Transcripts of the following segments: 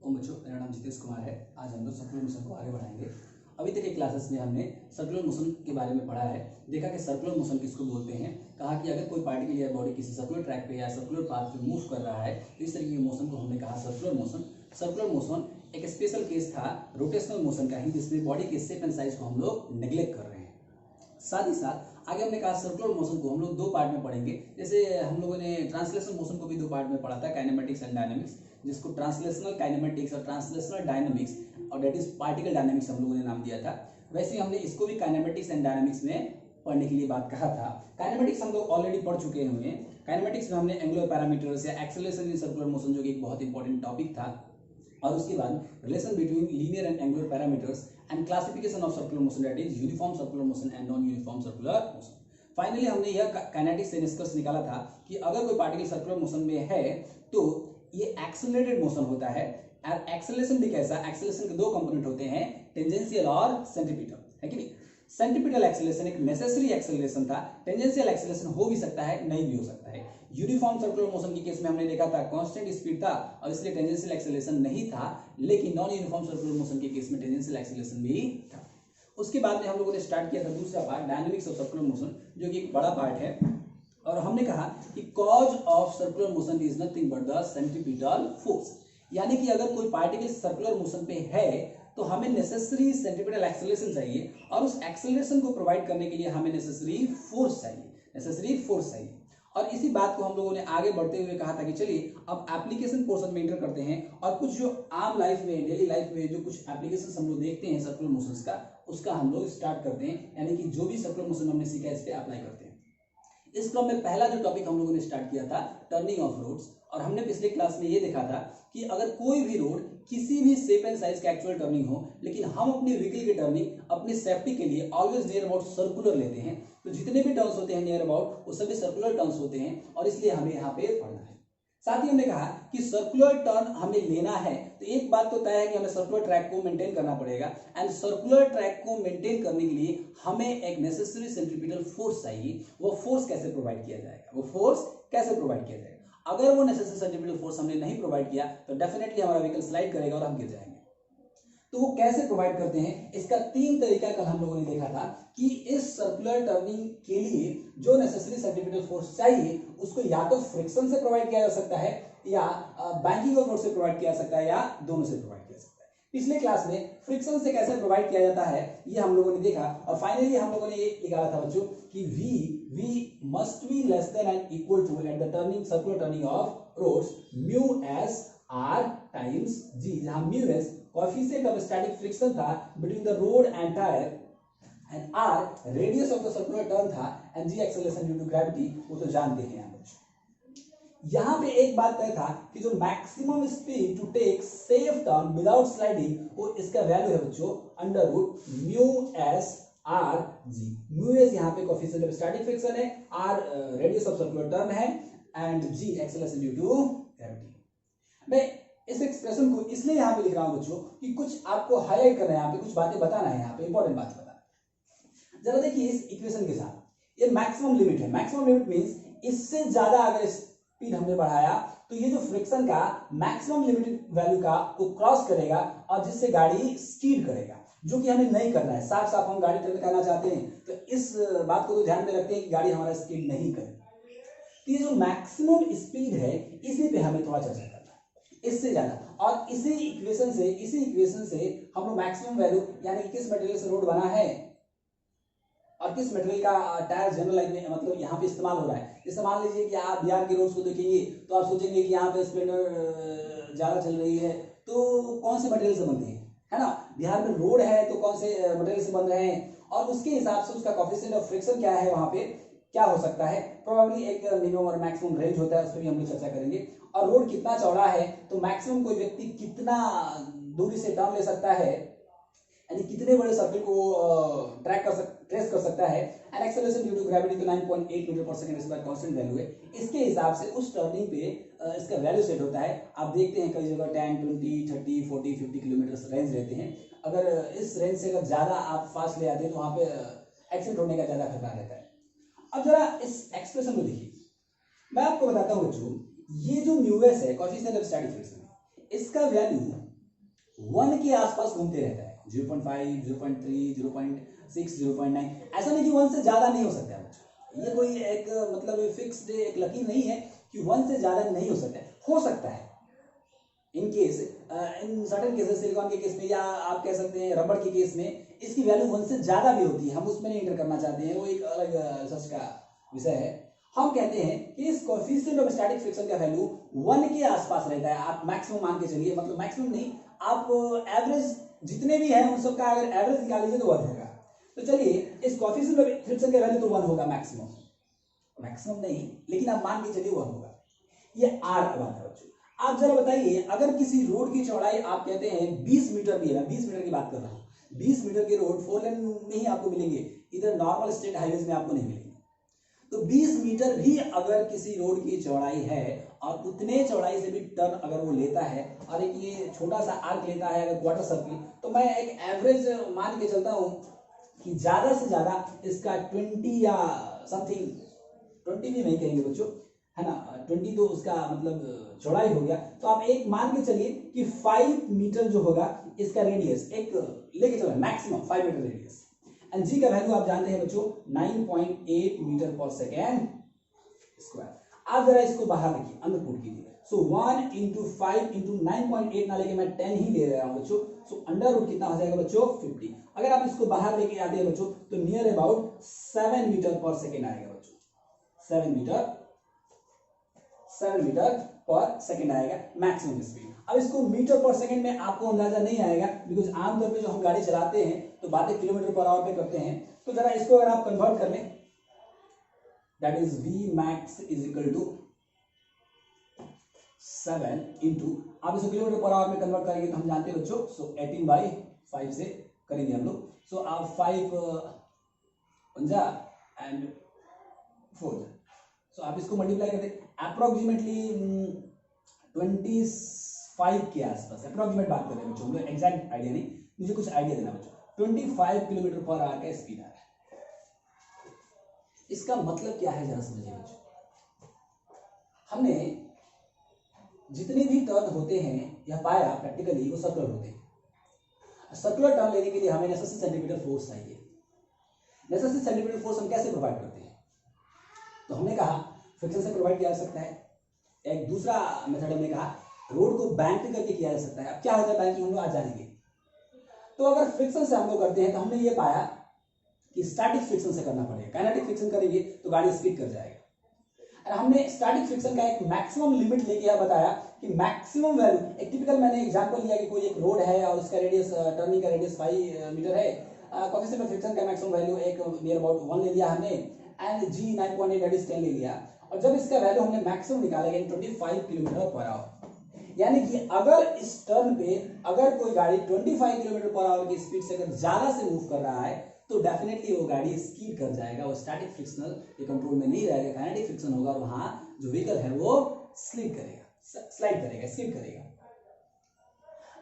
ओम बच्चों, मेरा नाम जितेश कुमार है। आज हम लोग सर्कुलर मोशन को आगे बढ़ाएंगे। अभी तक के क्लासेस में हमने सर्कुलर मोशन के बारे में पढ़ा है। देखा कि सर्कुलर मोशन किसको बोलते हैं। कहा कि अगर कोई पार्टिकल या बॉडी किसी सर्कुलर ट्रैक पे या सर्कुलर पाथ पे मूव कर रहा है तो इस तरीके के मोशन को हमने कहा सर्कुलर मोशन। सर्कुलर मोशन एक स्पेशल केस था रोटेशनल मोशन का ही, जिसमें बॉडी के शेप एंड साइज को हम लोग नेग्लेक्ट कर रहे हैं। साथ ही साथ आगे हमने कहा सर्कुलर मोशन को हम लोग दो पार्ट में पढ़ेंगे। जैसे हम लोगों ने ट्रांसलेशनल मोशन को भी दो पार्ट में पढ़ा था, काइनेमेटिक्स एंड डायनामिक्स, जिसको ट्रांसलेशनल काइनेमेटिक्स और ट्रांसलेशनल डायनामिक्स और दैट इज पार्टिकल डायनामिक्स हम लोगों ने नाम दिया था। वैसे हमने इसको भी काइनेमेटिक्स एंड डायनामिक्स में पढ़ने के लिए बात कहा था। काइनेमेटिक्स हम लोग ऑलरेडी पढ़ चुके हुए हैं। काइनेमेटिक्स में हमने एंगुलर पैरामीटर्स या एक्सेलरेशन इन सर्कुलर मोशन, जो कि एक बहुत इंपॉर्टेंट टॉपिक था, और उसके बाद relation between linear and angular parameters and classification of circular motion, that is uniform circular motion and non uniform circular motion. Finally हमने यह काइनेटिक्स से निष्कर्ष निकाला था कि अगर कोई पार्टिकल सर्कुलर मोशन में है तो ये एक्सेलरेटेड मोशन होता है। और एक्सेलरेशन भी कैसा, एक्सेलरेशन के दो कंपोनेंट होते हैं, टेंजेंशियल और सेंट्रीपिटल, है कि नहीं। सेंट्रीपिटल एक्सेलरेशन एक नेसेसरी एक्सेलरेशन था। टेंजेंशियल एक्सेलरेशन हो भी सकता है, नहीं भी हो सकता है। यूनिफॉर्म सर्कुलर मोशन के केस में हमने देखा था कांस्टेंट स्पीड था और इसलिए टेंजेंशियल एक्सेलरेशन नहीं था, लेकिन नॉन यूनिफॉर्म सर्कुलर मोशन के केस में टेंजेंशियल एक्सेलरेशन भी था। उसके बाद में हम लोगों ने स्टार्ट किया था दूसरा part, dynamics of circular motion, जो कि एक बड़ा पार्ट है। और हमने कहा कि cause of circular motion is nothing but the centripetal force, यानी कि अगर कोई पार्टिकल सर्कुलर मोशन पे है तो हमें नेसेसरी सेंट्रीपिटल एक्सेलरेशन चाहिए और उस एक्सेलरेशन को प्रोवाइड करने के लिए हमें नेसेसरी फोर्स चाहिए। और इसी बात को हम लोगों ने आगे बढ़ते हुए कहा था कि चलिए अब एप्लीकेशन पोर्शन में एंटर करते हैं और कुछ जो आम लाइफ में, डेली लाइफ में जो कुछ एप्लीकेशन हम लोग देखते हैं सर्कुलर मोशंस का, उसका हम लोग स्टार्ट करते हैं, यानी कि जो भी सर्कुलर मोशन हमने सीखा इस पे अप्लाई करते हैं। इस क्रम में पहला जो टॉपिक हम लोगों ने स्टार्ट किया था टर्निंग ऑफ रोड्स, और हमने पिछले क्लास में ये देखा था कि अगर कोई भी रोड किसी भी शेप एंड साइज का एक्चुअल टर्निंग हो, लेकिन हम अपने व्हीकल की टर्निंग अपनी सेफ्टी के लिए ऑलवेज नियर अबाउट सर्कुलर लेते हैं, तो जितने भी टर्न्स होते हैं नियर अबाउट वो सभी सर्कुलर टर्न्स होते हैं, और इसलिए हमें यहाँ पे पढ़ना है। साथ ही हमने कहा कि सर्कुलर टर्न हमें लेना है तो एक बात तो तय है कि हमें सर्कुलर ट्रैक को मेंटेन करना पड़ेगा, एंड सर्कुलर ट्रैक को मेंटेन करने के लिए हमें एक नेसेसरी सेंट्रीपिटल फोर्स चाहिए। वो फोर्स कैसे प्रोवाइड किया जाएगा, अगर वो नेसेसरी सेंट्रीपिटल फोर्स हमने नहीं प्रोवाइड किया तो डेफिनेटली हमारा व्हीकल स्लाइड करेगा और हम गिर जाएंगे। तो वो कैसे प्रोवाइड करते हैं, इसका तीन तरीका कल हम लोगों ने देखा था कि इस सर्कुलर टर्निंग के लिए जो नेसेसरी सेंट्रीपिटल फोर्स चाहिए उसको या तो फ्रिक्शन से प्रोवाइड किया जा सकता है, या बैंकिंग ऑफ रोड से प्रोवाइड किया जा सकता है, या दोनों से प्रोवाइड किया जा सकता है। पिछले क्लास में फ्रिक्शन से कैसे प्रोवाइड किया जाता है ये हम लोगों ने देखा, और फाइनली हम लोगों ने ये निकाला था बच्चों कि V must be less than and equal to at the turning circular turning of roads mu s r times g, जहां mu s coefficient of static friction था between the road and tire, and r radius of the circular turn था, and g acceleration due to gravity, वो तो जानते हैं आप बच्चों। यहाँ पे एक बात तय था कि जो maximum speed to take safe turn without sliding, वो इसका वैल्यू है बच्चों under root mu S R G. Mu S यहाँ पे कोएफिशिएंट ऑफ स्टैटिक फ्रिक्शन है, R radius of circular turn है, and G acceleration due to gravity. मैं इस एक्सप्रेशन को इसलिए यहाँ पे लिख रहा हूँ बच्चों कि कुछ आपको हाईलाइट करना है, यहाँ पे कुछ बातें बताना है, यहाँ पे इंपॉर्टेंट बात बताना है। जरा देखिए इस इक्वेशन के साथ, ये मैक्सिमम लिमिट है। मैक्सिमम लिमिट मींस इससे ज्यादा अगर स्पीड हमने बढ़ाया तो ये जो फ्रिक्शन का मैक्सिमम लिमिटेड वैल्यू का को क्रॉस करेगा और जिससे गाड़ी स्कीड करेगा, जो कि हमें नहीं करना है। साफ साफ हम गाड़ी टर्न करना चाहते हैं तो इस बात को तो ध्यान में रखते हैं कि गाड़ी हमारा स्कीड नहीं करे। तो ये जो मैक्सिमम स्पीड है इसी पे हमें थोड़ा चर्चा करना है, इससे ज्यादा। और इसी इक्वेशन से हम लोग मैक्सिमम वैल्यू, यानी कि किस मटेरियल से रोड बना है और किस मटेरियल का टायर जनरल लाइफ में मतलब यहाँ पे इस्तेमाल हो रहा है। जैसे मान लीजिए कि आप बिहार की रोड्स को देखेंगे तो आप सोचेंगे कि यहाँ पे स्प्लेंडर ज्यादा चल रही है, तो कौन से मटेरियल से बनती है ना। बिहार में रोड है तो कौन से मटेरियल से बन रहे हैं, और उसके हिसाब से उसका कोएफिशिएंट ऑफ फ्रिक्शन क्या है, वहां पे क्या हो सकता है। प्रोबेबली एक मिनिमम और मैक्सिमम रेंज होता है, उस पर भी हम लोग चर्चा करेंगे। और रोड कितना चौड़ा है तो मैक्सिमम कोई व्यक्ति कितना दूरी से टर्न ले सकता है, यानी कितने बड़े सर्कल को ट्रेस कर सकता है। And acceleration due to gravity तो 9.8 मीटर पर सेकंड स्क्वायर कांस्टेंट वैल्यू है। इसके हिसाब से उस टर्निंग पे इसका वैल्यू सेट होता है। आप देखते हैं कई जगह 10, 20, 30, 40, 50 किलोमीटर रेंज रहते हैं। अगर इस रेंज से अगर ज्यादा आप फास्ट ले आते हैं तो वहां पे एक्सीडेंट होने का ज्यादा खतरा रहता है। अब जरा इस एक्सप्रेशन को देखिए, मैं आपको बताता हूं बच्चों, ये जो म्यू एस है कोएफिशिएंट ऑफ स्टैटिक फ्रिक्शन, इसका वैल्यू 1 के आसपास घूमते रहता है, 0.5, 0.3, 0.6, 0.9, ऐसा नहीं कि 1 से ज्यादा नहीं हो सकता है बच्चों। ये कोई एक मतलब फिक्स्ड एक लकीर नहीं है कि 1 से ज्यादा नहीं हो सकता है, हो सकता है in case, in certain cases, silicon के केस में या आप कह सकते हैं रबड़ के केस में इसकी वैल्यू 1 से ज्यादा भी होती है, हम उसमें नहीं इंटर करना चाहते हैं, वो एक अलग सच का विषय है। हम कहते हैं कि इस कोएफिशिएंट ऑफ स्टैटिक फ्रिक्शन का वैल्यू 1 के आसपास रहता है, आप मैक्सिमम मान के चलिए, मतलब मैक्सिमम नहीं, आप एवरेज जितने भी हैं उन सबका अगर एवरेज निकाल लीजिए तो 1 होगा। तो चलिए इस कोएफिशिएंट ऑफ फ्रिक्शन का वैल्यू तो 1 होगा, मैक्सिमम नहीं, लेकिन आप मान के चलिए 1 होगा। ये आर बात है बच्चों। आप जरा बताइए, अगर किसी रोड की चौड़ाई आप कहते हैं 20 मीटर भी है, मैं 20 मीटर की बात कर रहा हूँ, 20 मीटर के रोड 4 लेन में ही आपको मिलेंगे, इधर नॉर्मल स्टेट हाईवेज में आपको नहीं मिलेंगे। तो 20 मीटर भी अगर किसी रोड की चौड़ाई है और उतने चौड़ाई से भी टर्न अगर वो लेता है और एक ये छोटा सा आर्क लेता है अगर क्वार्टर सर्किल, तो मैं एक एवरेज मान के चलता हूँ कि ज्यादा से ज्यादा इसका 20 या समथिंग, 20 भी नहीं कहेंगे बच्चों, है ना, 20 तो उसका मतलब चौड़ाई हो गया, तो आप एक मान के चलिए कि 5 मीटर जो होगा इसका रेडियस, एक लेके चलो मैक्सिमम 5 मीटर रेडियस, एंड जी का वैल्यू आप जानते हैं बच्चों 9.8 मीटर पर सेकेंड स्क्वायर। आप जरा इसको बाहर लिखिए, अंदर पुट कीजिए, सो 1 इंटू 5 इंटू 9.8 ना लेके मैं 10 ही ले रहा हूं बच्चों, सो अंडर रूट कितना हो जाएगा बच्चों 50। अगर आप इसको बाहर लेके आते हैं बच्चों तो नियर अबाउट 7 मीटर पर सेकेंड आएगा बच्चों, 7 मीटर पर सेकेंड आएगा मैक्सिमम स्पीड। अब इसको मीटर पर सेकेंड में आपको अंदाजा नहीं आएगा, बिकॉज आमतौर पे जो हम गाड़ी चलाते हैं तो बातें किलोमीटर पर आवर पे करते हैं, तो जरा इसको अगर आप कन्वर्ट कर लें, that is v max is equal to 7 into, आप इसको किलोमीटर पर आवर में कन्वर्ट करेंगे तो हम जानते हैं बच्चों, सो 18/5 से करेंगे हम लोग, सो आप 5 पंजा एंड 4, सो आप इसको मल्टीप्लाई कर दें, अप्रोक्सीमेटली 25 के आसपास, अप्रोक्सीमेट बात कर रहे हैं बच्चों, मुझे एग्जैक्ट आइडिया नहीं, मुझे कुछ आइडिया देना बच्चों, 25 किलोमीटर पर आवर का स्पीड आ रहा है। इसका मतलब क्या है जरा समझिए बच्चों। हमने जितने भी टर्न होते हैं यह पाया प्रैक्टिकली वो सर्कुलर होते हैं। सर्कुलर टर्न लेने के लिए हमें नेसेसरी सेंटीमीटर फोर्स चाहिए। नेसेसरी सेंटीमीटर फोर्स हम कैसे प्रोवाइड करते हैं? तो हमने कहा फ्रिक्शन से प्रोवाइड किया जा सकता है। एक दूसरा मेथड हमने कहा रोड को बैंक करके किया जा सकता है। अब क्या होता है बैंकिंग हम लोग आज जानेंगे। तो अगर फ्रिक्शन से हम लोग करते हैं तो हमने ये पाया कि स्टैटिक फ्रिक्शन से करना पड़ेगा। काइनेटिक फ्रिक्शन करेंगे तो गाड़ी स्किड कर जाएगा। और हमने स्टैटिक फ्रिक्शन का एक मैक्सिमम लिमिट लेके यह बताया कि मैक्सिमम वैल्यू, एक टिपिकल मैंने एग्जांपल लिया कि कोई एक रोड है और उसका रेडियस, टर्निंग का रेडियस 5 मीटर है, कोएफिशिएंट ऑफ फ्रिक्शन का मैक्सिमम वैल्यू एक नियर अबाउट 1 ले लिया हमने, एंड जी 9.8 दैट इज 10 ले लिया, और जब इसका वैल्यू हमने मैक्सिमम निकाला 25 किलोमीटर पर आवर, यानी कि अगर इस टर्न पे अगर कोई गाड़ी 25 किलोमीटर पर आवर की स्पीड से अगर ज्यादा से मूव कर रहा है तो डेफिनेटली वो गाड़ी स्किड कर जाएगा। वो स्टैटिक फ्रिक्शनल के कंट्रोल में नहीं रहेगा, काइनेटिक फ्रिक्शन होगा और वहां जो व्हीकल है वो स्किड करेगा।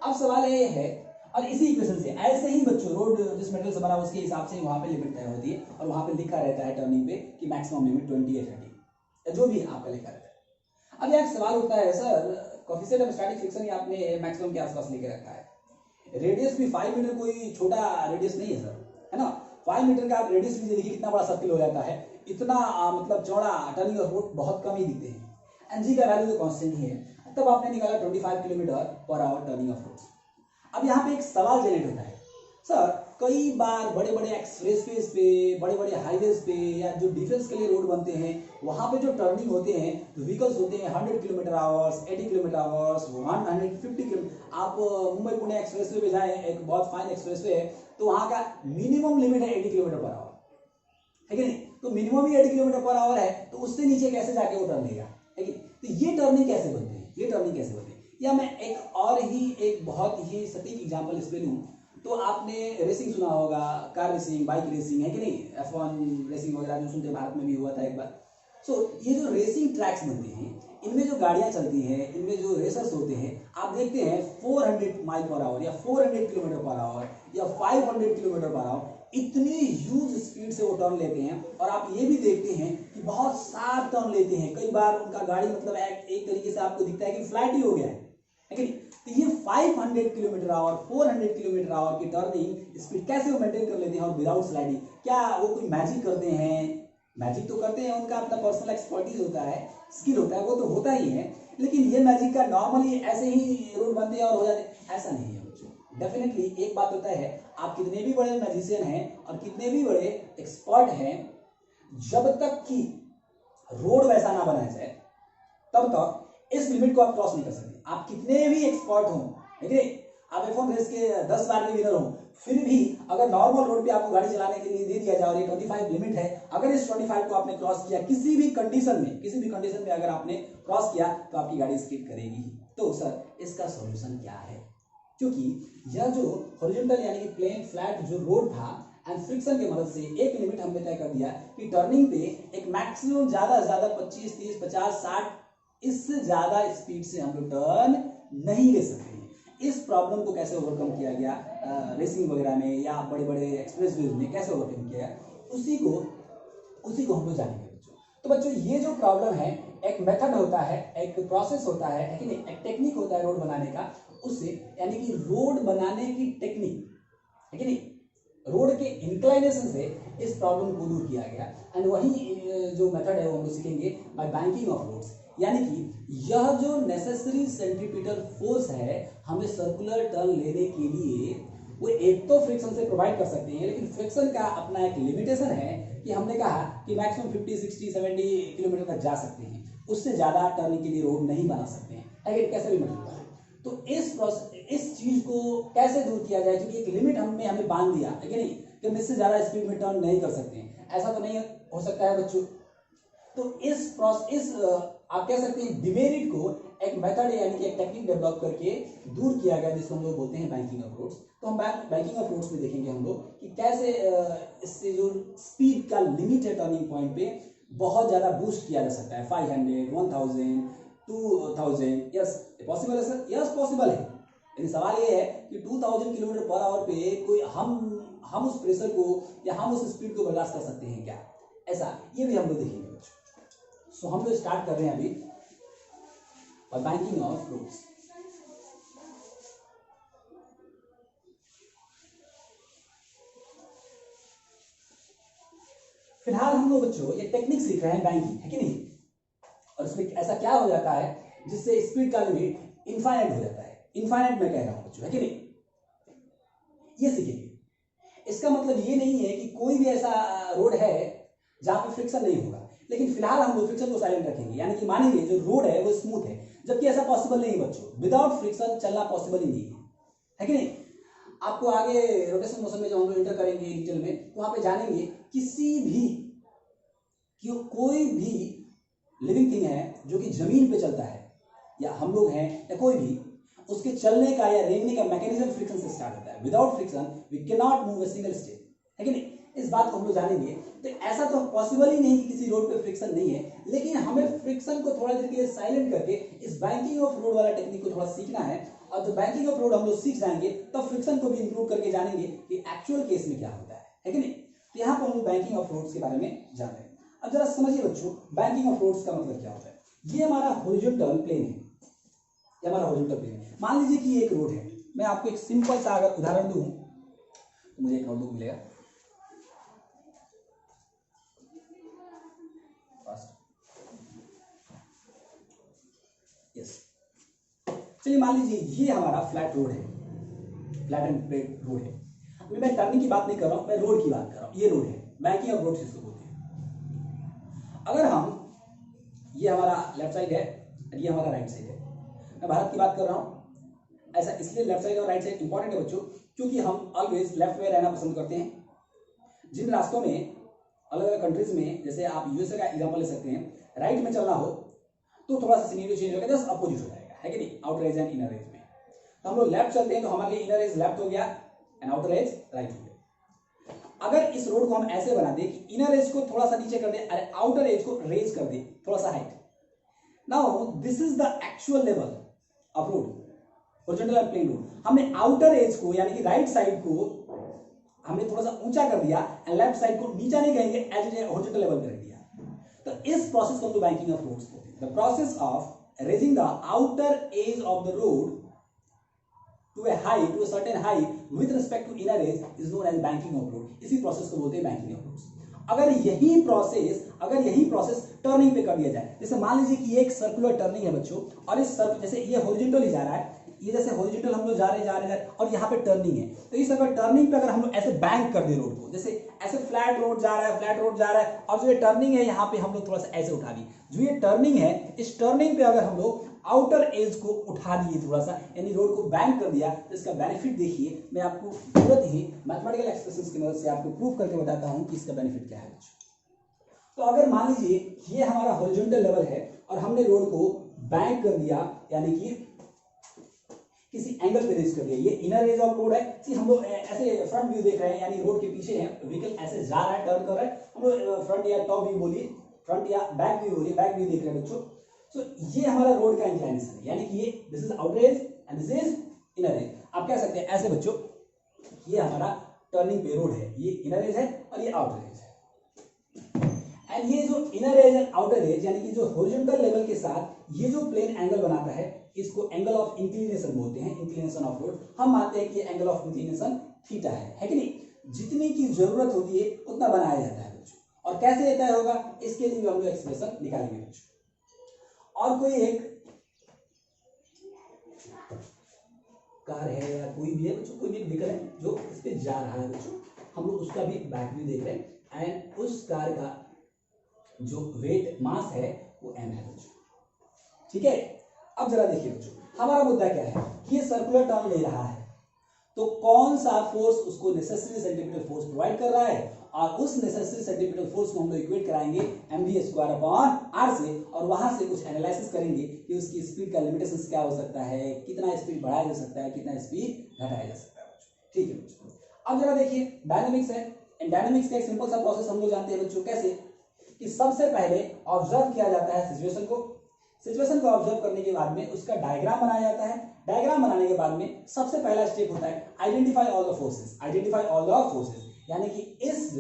अब सवाल ये है, और इसी इक्वेशन से ऐसे ही बच्चों रोड जिस मेटेरियल से बना उसके हिसाब से वहां पे लिमिट तय होती है और वहां पे लिखा रहता है टर्निंग पे कि मैक्सिमम लिमिट 20 या 30 या जो भी आपका लिखा रहता है। अब यहाँ सवाल उठता है, sir coefficient of static friction ही आपने मैक्सिमम के आसपास लेके रखा है, रेडियस भी 5 मीटर कोई छोटा रेडियस नहीं है सर, है ना। 5 मीटर का आप रेडियस भी देखिए कितना बड़ा सर्किल हो जाता है, इतना मतलब चौड़ा टर्निंग ऑफ रोड बहुत कम ही दिखते हैं, एंड जी का वैल्यू तो कांस्टेंट ही है। तब आपने निकाला 25 kilometre per hour turning of road. अब यहाँ पे एक सवाल जनरेट होता है, सर कई बार बड़े बड़े एक्सप्रेसवेज पे, बड़े बड़े हाईवेज पे या जो डिफेंस के लिए रोड बनते हैं वहां पे जो टर्निंग होते हैं जो व्हीकल्स होते हैं 100 kilometre hours, 80 kilometre hours, 150 kilometre. आप मुंबई पुणे एक्सप्रेसवे पे जाएं, एक बहुत फाइन एक्सप्रेसवे है, तो वहां का मिनिमम लिमिट है 80 किलोमीटर पर आवर, है कि नहीं। तो मिनिमम ही 80 किलोमीटर पर आवर है, तो उससे नीचे कैसे जाके वो टर्न लेगा, है कि नहीं। तो ये टर्निंग कैसे बनते हैं, या मैं एक और ही एक बहुत ही सटीक एग्जांपल इस पे लूं तो आपने रेसिंग सुना होगा, कार रेसिंग, बाइक रेसिंग, है कि नहीं, F1 रेसिंग वगैरह जो सुनते भारत में भी हुआ था एक बार। सो ये जो रेसिंग ट्रैक्स बनते हैं इनमें जो गाड़ियां चलती हैं, इनमें जो रेसर्स होते हैं, आप देखते हैं 400 माइल पर आवर या 400 किलोमीटर पर आवर या 500 किलोमीटर पर आवर, इतनी ह्यूज स्पीड से वो टर्न लेते हैं। और आप ये भी देखते हैं कि बहुत शार्प टर्न लेते हैं, कई बार उनका गाड़ी मतलब एक तरीके से आपको दिखता है कि फ्लैट ही हो गया है कि नहीं। तो ये 500 किलोमीटर आवर 400 किलोमीटर आवर की टर्निंग स्पीड कैसे वो मेंटेन कर लेते हैं और विदाउट स्लाइडिंग? क्या वो कोई मैजिक करते हैं? मैजिक तो करते हैं, उनका अपना पर्सनल एक्सपर्टीज होता है, स्किल होता है, वो तो होता ही है, लेकिन ये मैजिक का नॉर्मली ऐसे ही रोड बनते हैं और हो जाते हैं, ऐसा नहीं है बच्चों। डेफिनेटली एक बात होता है, आप कितने भी बड़े मैजिशियन हैं और कितने भी बड़े एक्सपर्ट हैं, जब तक कि रोड वैसा ना बनाया जाए तब तक इस लिमिट को आप क्रॉस नहीं कर सकते। आप कितने भी एक्सपर्ट हो, ठीक है, आप F1 रेस के 10 बार के विनर हो, फिर भी अगर नॉर्मल रोड पे आपको गाड़ी चलाने के लिए दे दिया जाए और ये 25 लिमिट है, अगर इस 25 को आपने क्रॉस किया किसी भी कंडीशन में अगर आपने क्रॉस किया तो आपकी गाड़ी स्किड करेगी। तो सर इसका सॉल्यूशन क्या है? क्योंकि यह जो हॉरिजॉन्टल यानी कि प्लेन फ्लैट जो रोड था एंड फ्रिक्शन की मदद से एक लिमिट हमने तय कर दिया कि टर्निंग पे एक मैक्सिमम ज्यादा से ज्यादा 25, 30, 50, 60 इससे ज्यादा स्पीड से हम लोग टर्न नहीं ले सकते हैं। इस प्रॉब्लम को कैसे ओवरकम किया गया रेसिंग वगैरह में या बड़े बड़े एक्सप्रेसवेज में कैसे ओवरकम किया गया, उसी को हम लोग जानेंगे बच्चों। तो बच्चों ये जो प्रॉब्लम है, एक मेथड होता है, एक प्रोसेस होता है कि नहीं, एक टेक्निक होता है रोड बनाने का, उससे यानी कि रोड बनाने की टेक्निक है कि नहीं, रोड के इंक्लाइनेशन से इस प्रॉब्लम को दूर किया गया। एंड वही जो मेथड है वो हम लोग सीखेंगे बाय बैंकिंग ऑफ रोड्स, यानी कि यह जो नेसेसरी सेंट्रीपिटल फोर्स है हमें सर्कुलर टर्न लेने के लिए, वो एक तो फ्रिक्शन से प्रोवाइड कर सकते हैं, लेकिन फ्रिक्शन का अपना एक लिमिटेशन है कि हमने कहा कि मैक्सिमम 50, 60, 70 किलोमीटर तक जा सकते हैं, उससे ज़्यादा टर्निंग के लिए रोड नहीं बना सकते हैं, अगर कैसे भी मतलब है। तो इस चीज को कैसे दूर किया जाए, क्योंकि एक लिमिट हमें बांध दिया है कि नहीं कि हम इससे ज्यादा स्पीड में टर्न नहीं कर सकते हैं, ऐसा तो नहीं हो सकता है बच्चों। तो इस आप कह सकते हैं डिमेरिट को एक मेथड यानी कि एक टेक्निक डेवलप करके दूर किया गया, जिसको हम लोग बोलते हैं बैंकिंग ऑफ रोड्स। तो हम बैंकिंग ऑफ रोड्स में देखेंगे हम लोग कि कैसे इससे जो स्पीड का लिमिट है टर्निंग पॉइंट पे बहुत ज्यादा बूस्ट किया जा सकता है, 500, 1000, 2000। यस पॉसिबल है सर, यस पॉसिबल है, लेकिन सवाल ये है कि 2000 किलोमीटर पर आवर पे कोई हम उस प्रेशर को या हम उस स्पीड को बर्दाश्त कर सकते हैं क्या, ऐसा ये भी हम लोग देखेंगे बच्चों। सो हम लोग स्टार्ट कर रहे हैं अभी और बैंकिंग ऑफ रोड्स। फिलहाल हम लोग बच्चों ये टेक्निक सीख रहे हैं बैंकिंग, है कि नहीं, और इसमें ऐसा क्या हो जाता है जिससे स्पीड का लिमिट इनफाइनाइट हो जाता है। इनफाइनाइट मैं कह रहा हूं बच्चों, है कि नहीं, ये सीखेंगे। इसका मतलब ये नहीं है कि कोई भी ऐसा रोड है जहां पे फ्रिक्शन नहीं होगा, लेकिन फिलहाल हम लोग फ्रिक्शन को साइलेंट रखेंगे, यानी कि मानेंगे जो रोड है वो स्मूथ है, जबकि ऐसा पॉसिबल नहीं है बच्चों, विदाउट फ्रिक्शन चलना पॉसिबल ही नहीं है कि नहीं। आपको आगे रोटेशन मोशन में जब हम लोग इंटर करेंगे डिटेल में, तो वहां पे जानेंगे कोई भी लिविंग थिंग है जो कि जमीन पे चलता है, या हम लोग हैं या कोई भी, उसके चलने का या रेंगने का मैकेनिज्म फ्रिक्शन से स्टार्ट होता है। Without friction we can not move a single step, है कि नहीं, इस बात को हम लोग जानेंगे। तो ऐसा तो पॉसिबल ही नहीं कि किसी रोड पे फ्रिक्शन नहीं है, लेकिन हमें फ्रिक्शन को थोड़ा देर के लिए साइलेंट करके इस बैंकिंग ऑफ रोड वाला टेक्निक को थोड़ा सीखना है। और जब बैंकिंग ऑफ रोड हम लोग सीख जाएंगे तब फ्रिक्शन को भी इंक्लूड करके जानेंगे कि एक्चुअल केस में क्या होता है कि नहीं। तो यहाँ पर हम लोग बैंकिंग ऑफ रोड्स के बारे में जान रहे हैं। अब जरा समझिए बच्चों, बैंकिंग ऑफ रोड्स का मतलब क्या होता है। ये हमारा हॉरिजॉन्टल प्लेन है, ये हमारा हॉरिजॉन्टल प्लेन है। मान लीजिए कि ये एक रोड है, मैं आपको एक सिंपल सा अगर उदाहरण दूं तो मुझे एक नोटबुक मिलेगा। यस, चलिए मान लीजिए ये हमारा फ्लैट रोड है, फ्लैट एंड प्लेट रोड है। अभी मैं टर्निंग की बात नहीं कर रहा हूं, मैं रोड की बात कर रहा हूं। ये रोड है, बैंकिंग ऑफ रोड जिसको बोलते हैं। अगर हम, ये हमारा लेफ्ट साइड है, ये हमारा राइट साइड है, मैं भारत की बात कर रहा हूं। ऐसा इसलिए लेफ्ट साइड और राइट साइड इंपॉर्टेंट है बच्चों, क्योंकि हम ऑलवेज लेफ्ट में रहना पसंद करते हैं। जिन रास्तों में अलग अलग कंट्रीज में, जैसे आप यूएसए का एग्जांपल ले सकते हैं, राइट में चलना हो तो थोड़ा सा सिनेरियो चेंज होगा, जस्ट अपोजिट हो जाएगा, है कि नहीं, outer as and inner as में। तो हम लोग लेफ्ट चलते हैं तो हमारे लिए इनर एज लेफ्ट हो गया एंड आउटर एज राइट हो गया। अगर इस रोड को हम ऐसे बना दें कि इनर एज को थोड़ा सा नीचे कर दे, अरे आउटर एज को रेज कर दे थोड़ा सा height, now this is the actual level of road, horizontal and plain road. हमने आउटर एज को यानी कि राइट साइड को हमने थोड़ा सा ऊंचा कर दिया एंड लेफ्ट साइड को नीचा नहीं कहेंगे, एज ए हॉरिजॉन्टल लेवल पे रख दिया। तो इस प्रोसेस को हम बैंकिंग ऑफ रोड्स कहते हैं, the process of raising the outer edge of the road to a certain height with respect to inner edge is known as banking of load। इसी प्रोसेस को बोलते हैं बैंकिंग ऑफ लोड। अगर यही process turning पे कर दिया जाए, जैसे मान लीजिए कि ये एक सर्कुलर टर्निंग है बच्चों, और इस जैसे ये हॉरिजॉन्टली जा रहा है, ये जैसे हॉरिजॉन्टल हम लोग जा रहे हैं और यहाँ पे टर्निंग है, तो इस अगर टर्निंग पे अगर हम लोग ऐसे बैंक कर दे रोड को, जैसे ऐसे फ्लैट रोड जा रहा है और जो ये टर्निंग है यहाँ पे हम लोग थोड़ा सा ऐसे उठा दिए, जो ये टर्निंग है इस टर्निंग पे अगर हम लोग आउटर एज को उठा दिए थोड़ा सा, यानी रोड को बैंक कर दिया, तो इसका बेनिफिट देखिए, मैं आपको तुरंत ही मैथमेटिकल एक्सप्रेशंस की मदद से आपको प्रूव करके बताता हूँ कि इसका बेनिफिट क्या है। तो अगर मान लीजिए ये हमारा हॉरिजॉन्टल लेवल है और हमने रोड को बैंक कर दिया, यानी कि किसी एंगल पे रेज कर दिया, ये इनर एज ऑफ रोड है, हम लोग ऐसे फ्रंट व्यू देख रहे हैं, यानी रोड के पीछे है, व्हीकल ऐसे जा रहा है, टर्न कर रहा है, हम लोग फ्रंट या टॉप व्यू बोलिए, फ्रंट या बैक व्यू बोलिए, बैक व्यू देख रहे हैं बच्चों। तो ये हमारा रोड का इंक्लाइनेशन है, यानी कि ये this is outer as and this is inner as. आप कह सकते हैं ऐसे बच्चों, ये हमारा टर्निंग पे रोड है, ये इनर एज है और ये आउटर एज है। एंड ये जो inner as and outer as, यानी कि जो हॉरिजॉन्टल लेवल के साथ ये जो प्लेन एंगल बनाता है, इसको एंगल ऑफ इंक्लिनेशन बोलते हैं, इंक्लिनेशन ऑफ रोड। हम मानते हैं कि एंगल ऑफ इंक्लिनेशन थीटा है कि नहीं? जितनी की जरूरत होती है उतना बनाया जाता है बच्चों, और कैसे तय होगा इसके लिए हम लोग एक्सप्रेशन निकालेंगे बच्चों। और कोई एक कार है या कोई भी है बच्चों, कोई भी व्हीकल है जो इस पे जा रहा है बच्चों, हम लोग उसका भी बैक व्यू देख रहे हैं, एंड उस कार का जो वेट मास है वो m है बच्चों, ठीक है। अब जरा देखिए बच्चों, हमारा मुद्दा क्या है कि ये सर्कुलर टर्न ले रहा है, तो कौन सा फोर्स उसको नेसेसरी सेंटीमीटर फोर्स प्रोवाइड कर रहा है, और उस नेसेसरी सेंटीमीटर फोर्स को हम लोग इक्वेट कराएंगे mv²/r से, और वहां से कुछ एनालिसिस करेंगे कि उसकी स्पीड का लिमिटेशंस क्या हो सकता है, कितना स्पीड बढ़ाया जा सकता है, कितना स्पीड घटाया जा सकता है बच्चों, ठीक है बच्चों। अब जरा देखिए डायनामिक्स है, डायनामिक्स का एक सिंपल सा प्रोसेस हम लोग जानते हैं बच्चों, कैसे कि सबसे पहले ऑब्जर्व किया जाता है सिचुएशन को ऑब्जर्व करने के बाद में उसका डायग्राम बनाया जाता है, डायग्राम बनाने के बाद में सबसे पहला स्टेप होता है आइडेंटिफाई ऑल द फोर्सेस, यानी कि इस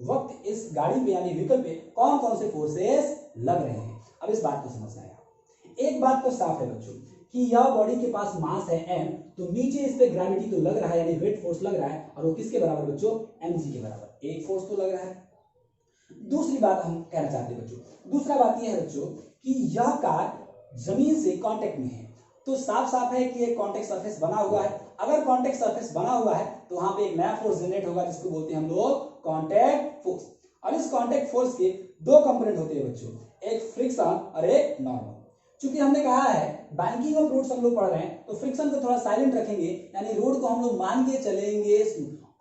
वक्त इस गाड़ी पे यानी व्हीकल पे कौन कौन से फोर्सेस लग रहे हैं। अब इस बात को समझना है, एक बात तो साफ है बच्चों कि यह बॉडी के पास मास है m, तो नीचे इस पे ग्रेविटी तो लग रहा है, यानी वेट फोर्स लग रहा है, और वो किसके बराबर बच्चों, mg के बराबर, एक फोर्स तो लग रहा है। दूसरी बात हम कहना चाहते हैं बच्चों, दूसरा बात यह है बच्चों कि यह कार जमीन से कांटेक्ट में है, तो साफ साफ है कि एक कांटेक्ट सरफेस बना हुआ है। अगर कांटेक्ट सरफेस बना हुआ है तो वहां पे एक नया फोर्स जनरेट होगा जिसको बोलते हैं हम लोग कांटेक्ट फोर्स, और इस कांटेक्ट फोर्स के दो कंपोनेंट होते हैं बच्चों, एक फ्रिक्शन और एक नॉर्मल। चूंकि हमने कहा है बैंकिंग ऑफ रोड्स हम लोग पढ़ रहे हैं, तो फ्रिक्शन को थोड़ा साइलेंट रखेंगे, यानी रोड को हम लोग मान के चलेंगे,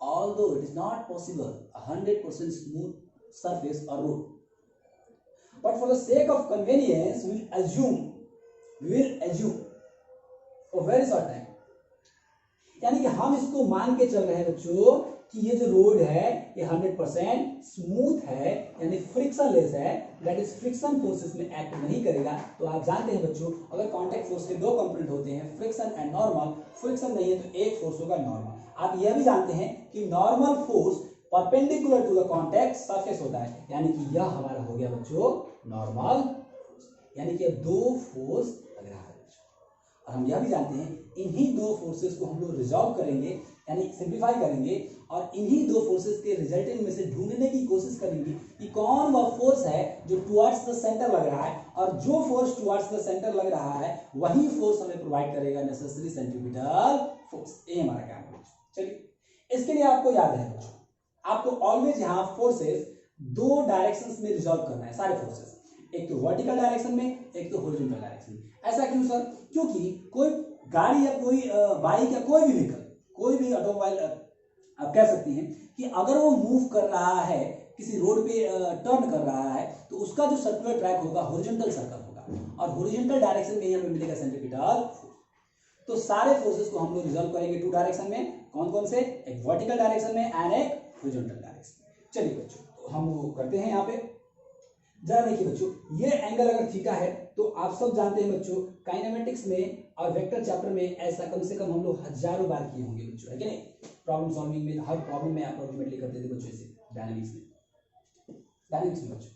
although it is not possible 100% smooth surface or road, but for the sake of convenience we will assume for very short time, यानी कि हम इसको मान के चल रहे हैं बच्चों कि ये जो रोड है ये 100% स्मूथ है, यानी फ्रिक्शनलेस है, दैट इज फ्रिक्शन फोर्स इसमें एक्ट नहीं करेगा। तो आप जानते हैं बच्चों अगर कांटेक्ट फोर्स के दो कंपोनेंट होते हैं फ्रिक्शन एंड नॉर्मल, फ्रिक्शन नहीं है तो एक फोर्स होगा नॉर्मल। आप यह भी जानते हैं कि normal force perpendicular to the contact surface होता है, यानी कि यह हमारा हो गया बच्चों नॉर्मल, यानी कि अब दो फोर्स लग रहा है बच्चों। और हम यह भी जानते हैं इन्हीं दो फोर्सेस को हम लोग रिजॉल्व करेंगे, यानी सिंप्लीफाई करेंगे, और इन्हीं दो फोर्सेस के रिजल्टेंट में से ढूंढने की कोशिश करेंगे कि कौन वह फोर्स है जो टुवर्ड्स द सेंटर लग रहा है, और जो फोर्स टुवर्ड्स द सेंटर लग रहा है वही फोर्स हमें प्रोवाइड करेगा नेसेसरी सेंट्रीपिटल फोर्स। ये हमारा काम है। चलिए इसके लिए आपको याद है बच्चों, आपको ऑलवेज यहाँ फोर्सेस दो डायरेक्शंस में रिजॉल्व करना है, सारे फोर्सेस, एक तो वर्टिकल डायरेक्शन में एक तो हॉरिजॉन्टल डायरेक्शन में। ऐसा क्यों सर? क्योंकि कोई गाड़ी या कोई बाइक या कोई भी व्हीकल, कोई भी ऑटोमोबाइल आप कह सकती हैं कि अगर वो मूव कर रहा है किसी रोड पे टर्न कर रहा है तो उसका जो सर्कुलर ट्रैक होगा हॉरिजॉन्टल सर्कल होगा, और हॉरिजॉन्टल डायरेक्शन में हमें मिलेगा सेंट्रीपिटल। तो सारे फोर्सेस को हम लोग रिजॉल्व करेंगे टू डायरेक्शन में, कौन कौन से, एक वर्टिकल डायरेक्शन में एंड एक हॉरिजॉन्टल डायरेक्शन। चलिए बच्चों तो हम वो करते हैं यहाँ पे। जरा देखिए बच्चों, ये एंगल अगर थीटा है तो आप सब जानते हैं बच्चों काइनेमेटिक्स में और वेक्टर चैप्टर में ऐसा कम से कम हम लोग हजारों बार किए होंगे बच्चों, है कि नहीं? प्रॉब्लम सॉल्विंग में हर प्रॉब्लम में अप्रोक्सीमेटली करते थे बच्चों, इसे डायनामिक्स में बच्चों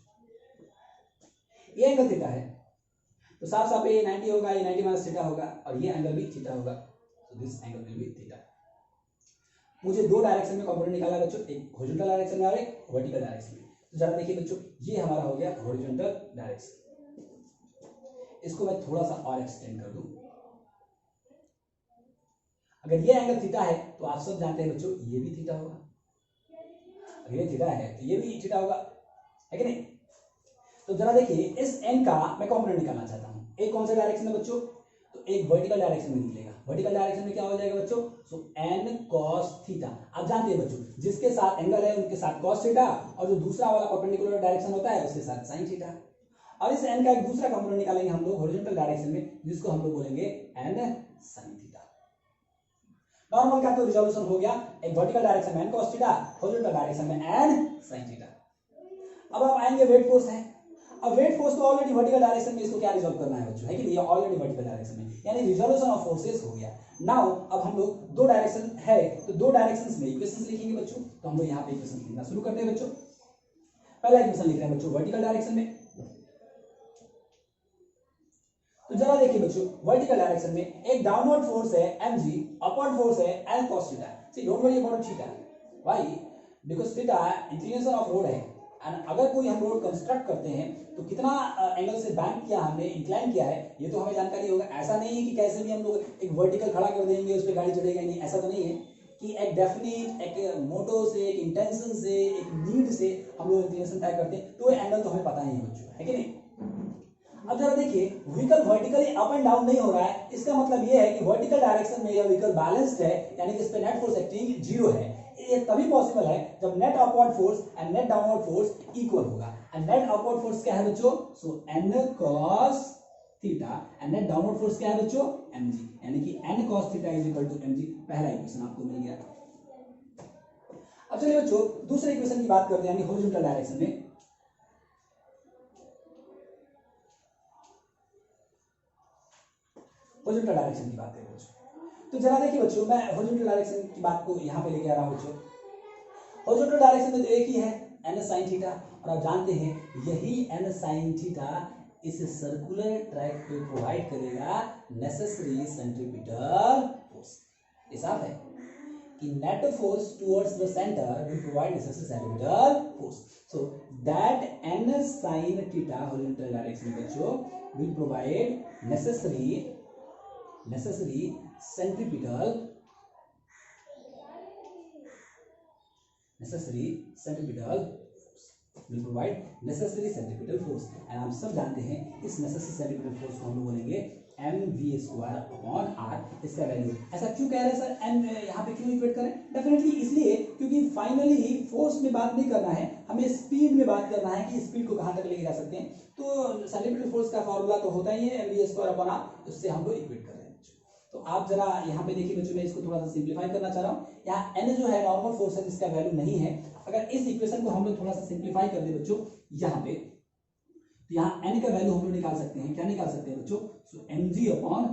ये एंगल थीटा है, तो साफ साफ ये 90 होगा, ये 90 माइनस थीटा होगा, और ये एंगल भी थीटा होगा। So this angle will be theta. मुझे दो डायरेक्शन में कंपोनेंट निकालना है बच्चों, एक हॉरिजॉन्टल डायरेक्शन में और एक वर्टिकल डायरेक्शन में। तो जरा देखिए बच्चों, ये हमारा हो गया हॉरिजॉन्टल डायरेक्शन। इसको मैं थोड़ा सा और एक्सटेंड कर दूं। अगर ये एंगल थीटा है तो आप सब जानते हैं बच्चों ये भी थीटा होगा, अगर ये थीटा है तो ये भी थीटा होगा, है कि नहीं। तो जरा देखिए, इस एन का मैं कंपोनेंट निकालना चाहता हूं। एक कौन सा डायरेक्शन में बच्चों, तो एक वर्टिकल डायरेक्शन में निकलेगा। वर्टिकल डायरेक्शन में क्या हो जाएगा बच्चों, सो एन कॉस थीटा। आप जानते हैं बच्चों, जिसके साथ एंगल है उनके साथ कॉस थीटा, और जो दूसरा वाला परपेंडिकुलर डायरेक्शन होता है उसके साथ साइन थीटा। और इस एन का एक दूसरा कंपोनेंट निकालेंगे हम लोग हॉरिजॉन्टल डायरेक्शन में, जिसको हम लोग बोलेंगे एन साइन थीटा। नॉर्मल का तो रिजोल्यूशन हो गया, एक वर्टिकल डायरेक्शन में N cos theta, horizontal direction में एन साइन थीटा। अब हम आएंगे वेट फोर्स है। अब वेट फोर्स तो ऑलरेडी वर्टिकल डायरेक्शन में इसको क्या रिजॉल्व करना है बच्चों, है कि नहीं, ऑलरेडी वर्टिकल डायरेक्शन में, यानी रिजोल्यूशन ऑफ फोर्सेस हो गया। नाउ अब हम लोग दो डायरेक्शन है तो दो डायरेक्शंस में इक्वेशंस लिखेंगे बच्चों। तो हम लोग यहाँ पे इक्वेशन लिखना शुरू करते हैं बच्चों। पहला इक्वेशन लिख रहे हैं बच्चों वर्टिकल डायरेक्शन में। तो जरा देखिए बच्चों, वर्टिकल डायरेक्शन में एक डाउनवर्ड फोर्स है mg, अपवर्ड फोर्स है L cos theta. See don't worry about theta, why, because theta inclination of road है। एंड अगर कोई हम रोड कंस्ट्रक्ट करते हैं तो कितना एंगल से बैंक किया हमने, इंक्लाइन किया है, ये तो हमें जानकारी होगा। ऐसा नहीं है कि कैसे भी हम लोग एक वर्टिकल खड़ा कर देंगे उस पर गाड़ी चढ़ेगा नहीं, ऐसा तो नहीं है कि एक डेफिनेट एक मोटो से, एक इंटेंशन से, एक नीड से हम लोग इंक्लिनेशन तय करते हैं, तो एंगल तो हमें पता ही है बच्चों, है कि नहीं। अब जरा देखिए, vehicle vertically up and down नहीं हो रहा है, इसका मतलब ये है कि वर्टिकल डायरेक्शन में यह व्हीकल बैलेंस्ड है, यानी कि इस पे नेट फोर्स एक्टिंग जीरो है। ये तभी पॉसिबल है जब net upward force and net downward force equal होगा। एंड नेट अपवर्ड फोर्स क्या है बच्चों, so n cos theta, and net downward force क्या है बच्चों, mg, यानी कि n cos theta is equal to mg। पहला इक्वेशन आपको मिल गया। अब चलिए बच्चों दूसरे इक्वेशन की बात करते हैं, यानी हॉरिजॉन्टल डायरेक्शन में। हॉरिजॉन्टल डायरेक्शन की बात करें बच्चों, तो जरा देखिए बच्चों, मैं हॉरिजॉन्टल डायरेक्शन की बात को यहाँ पे लेके आ रहा हूँ बच्चों। हॉरिजॉन्टल डायरेक्शन में तो एक ही है n sin थीटा, और आप जानते हैं यही n sin थीटा इस सर्कुलर ट्रैक पे प्रोवाइड करेगा नेसेसरी सेंट्रीपिटल फोर्स। हिसाब है कि net force towards the centre will provide necessary centripetal force. So that n sin theta horizontal direction बच्चों will provide necessary centripetal force, will provide necessary centripetal force। And हम सब जानते हैं इस necessary centripetal force को हम लोग बोलेंगे mv स्क्वायर अपॉन r। इसका वैल्यू ऐसा क्यों कह रहे हैं सर, m यहाँ पे क्यों इक्वेट करें, डेफिनेटली इसलिए क्योंकि फाइनली फोर्स में बात नहीं करना है, हमें स्पीड में बात करना है कि स्पीड को कहाँ तक लेके जा सकते हैं। तो सेंट्रीपिटल फोर्स का फॉर्मूला तो होता ही है mv स्क्वायर अपॉन r, उससे हम लोग इक्वेट कर रहे हैं। तो आप जरा यहाँ पे देखिए बच्चों, मैं इसको थोड़ा सा सिंप्लीफाई करना चाह रहा हूँ। यहाँ n जो है नॉर्मल फोर्स है जिसका वैल्यू नहीं है। अगर इस इक्वेशन को हम लोग थोड़ा सा सिंप्लीफाई कर दे बच्चों यहाँ पे, तो यहाँ n का वैल्यू हम लोग निकाल सकते हैं। क्या निकाल सकते हैं बच्चों, सो mg अपॉन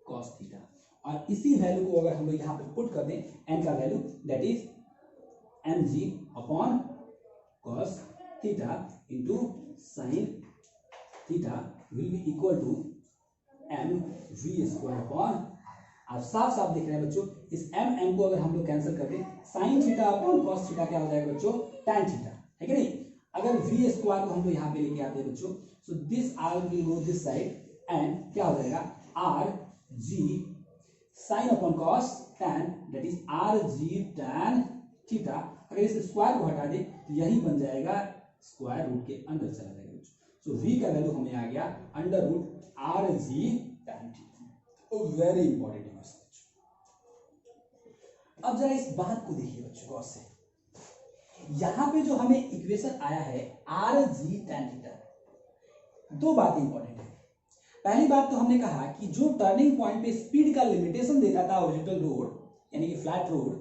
cos थीटा। और इसी वैल्यू को अगर हम लोग यहाँ पे पुट कर दें, n का value that is mg upon cos theta into sin theta will be equal to mv square upon, आप साफ साफ देख रहे हैं बच्चों, इस m को अगर हम लोग कैंसिल कर दें, sine theta upon cos theta क्या हो जाएगा बच्चों, tan थीटा, है कि नहीं। अगर v स्क्वायर को हम लोग यहाँ पे लेके आते हैं बच्चों, so this r will go this side and क्या हो जाएगा r g sine upon cos tan, that is r g tan theta. अगर इस स्क्वायर को हटा दे तो यही बन जाएगा स्क्वायर रूट के अंदर चला जाएगा बच्चों। सो v का वैल्यू हमें आ गया under root r g tan theta. Very important equation. अब जरा इस बात को देखिए बच्चों गौर से, यहां पे जो हमें इक्वेशन आया है आर जी tan थीटा, दो बातें इंपॉर्टेंट है। पहली बात तो हमने कहा कि जो टर्निंग पॉइंट पे स्पीड का लिमिटेशन देता था हॉरिजॉन्टल रोड, यानी कि flat road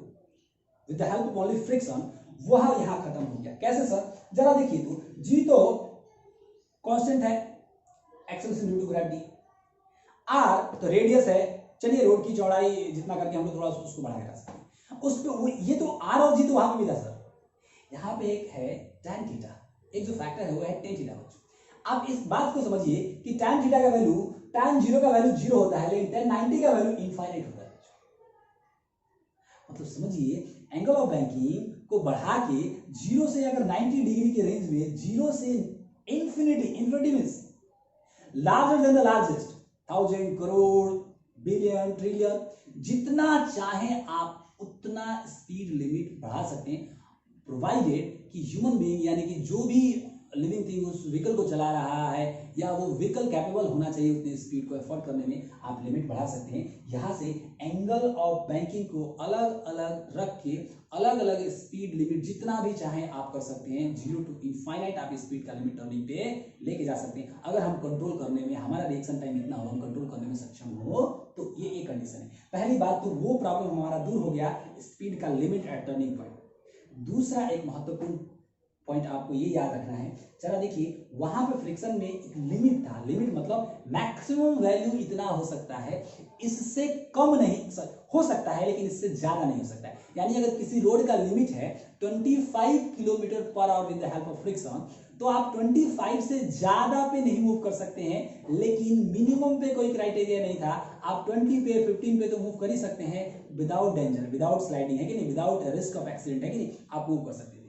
with the help of only friction, वह यहां खत्म हो गया। कैसे सर, जरा देखिए, तो जी तो कांस्टेंट है, acceleration due to gravity, r तो रेडियस है, चलिए रोड की चौड़ाई जितना करके हम लोग थोड़ा उसको बढ़ा के रख सकते हैं उस पे, ये तो आर और जी तो वहां पे भी था सर। यहाँ पे एक है tan थीटा, एक जो फैक्टर है वो है tan थीटा बच्चों। आप इस बात को समझिए कि tan थीटा का वैल्यू, tan 0 का वैल्यू 0 होता है, लेकिन tan 90 का वैल्यू इनफाइनाइट होता है। मतलब समझिए एंगल ऑफ बैंकिंग को बढ़ा के 0 से अगर 90 डिग्री के रेंज में 0 से infinity means larger than the largest, 1000 crore billion trillion, जितना चाहे आप उतना स्पीड लिमिट बढ़ा सकते हैं, प्रोवाइडेड कि ह्यूमन बीइंग यानी कि जो भी लिविंग थिंग उस व्हीकल को चला रहा है या वो व्हीकल कैपेबल होना चाहिए उतनी स्पीड को एफोर्ड करने में, आप लिमिट बढ़ा सकते हैं। यहाँ से एंगल ऑफ बैंकिंग को अलग अलग रख के अलग अलग स्पीड लिमिट जितना भी चाहें आप कर सकते हैं। 0 to इनफाइनाइट आप स्पीड का लिमिट टर्निंग पे लेके जा सकते हैं। अगर हम कंट्रोल करने में, हमारा रिएक्शन टाइम इतना हो, हम कंट्रोल करने में सक्षम हो, तो ये एक कंडीशन है। पहली बात तो वो प्रॉब्लम हमारा दूर हो गया, स्पीड का लिमिट एट टर्निंग पॉइंट। दूसरा एक महत्वपूर्ण पॉइंट आपको ये याद रखना है, जरा देखिए वहां पे फ्रिक्शन में एक लिमिट था। लिमिट मतलब मैक्सिमम वैल्यू इतना हो सकता है, इससे कम नहीं हो सकता है, लेकिन इससे ज्यादा नहीं हो सकता है। यानी अगर किसी रोड का लिमिट है 25 kilometre per hour with the help of friction, तो आप 25 से ज्यादा पे नहीं मूव कर सकते हैं, लेकिन मिनिमम पे कोई क्राइटेरिया नहीं था। आप 20 पे 15 पे तो मूव कर ही सकते हैं विदाउट डेंजर, विदाउट स्लाइडिंग, है कि नहीं, विदाउट रिस्क ऑफ एक्सीडेंट, है कि नहीं, आप मूव कर सकते थे।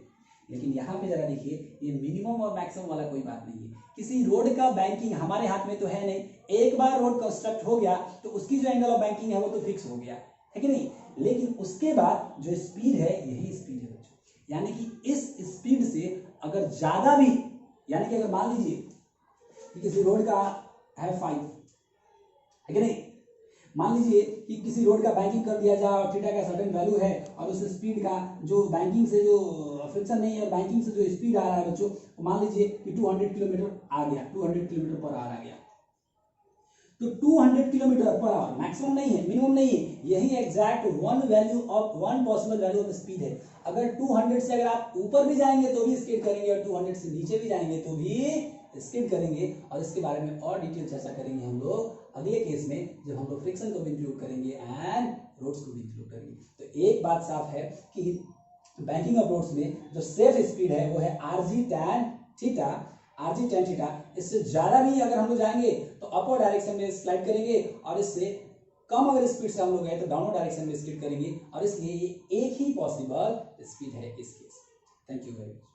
लेकिन यहाँ पे जरा देखिए, ये मिनिमम और मैक्सिमम वाला कोई बात नहीं है। किसी रोड का बैंकिंग हमारे हाथ में तो है नहीं, एक बार रोड कंस्ट्रक्ट हो गया तो उसकी जो एंगल ऑफ बैंकिंग है वो तो फिक्स हो गया, है कि नहीं। लेकिन उसके बाद जो स्पीड है यही स्पीड है बच्चों, यानी कि इस स्पीड से अगर ज्यादा भी, यानी कि अगर मान लीजिए कि किसी रोड का है 5, है कि नहीं, मान लीजिए कि किसी रोड का बैंकिंग कर दिया जाए और थीटा का सर्टेन वैल्यू है और उस स्पीड का जो बैंकिंग से जो फ्रिक्शन नहीं है, बैंकिंग से जो स्पीड आ रहा है बच्चों, मान लीजिए कि 200 किलोमीटर आ गया, 200 किलोमीटर पर आवर आ गया, तो 200 किलोमीटर पर आवर मैक्सिमम नहीं है, मिनिमम नहीं है, यही exact one possible value of speed है। अगर 200 से अगर आप ऊपर भी जाएंगे तो भी स्किड करेंगे, और 200 से नीचे भी जाएंगे तो भी स्किड करेंगे। और इसके बारे में और डिटेल चर्चा करेंगे हम लोग अगले केस में, जब हम लोग फ्रिक्शन को भी इंक्लूड करेंगे एंड रोड्स को भी इंक्लूड करेंगे। तो एक बात साफ है कि बैंकिंग ऑफ रोड्स में जो सेफ स्पीड है वो है RG tan थीटा। इससे ज्यादा भी अगर हम लोग जाएंगे तो अपवर्ड डायरेक्शन में स्लाइड करेंगे, और इससे कम अगर स्पीड से हम लोग गए तो डाउनवर्ड डायरेक्शन में स्किड करेंगे, और इसलिए ये एक ही पॉसिबल स्पीड है इस case. Thank you very much.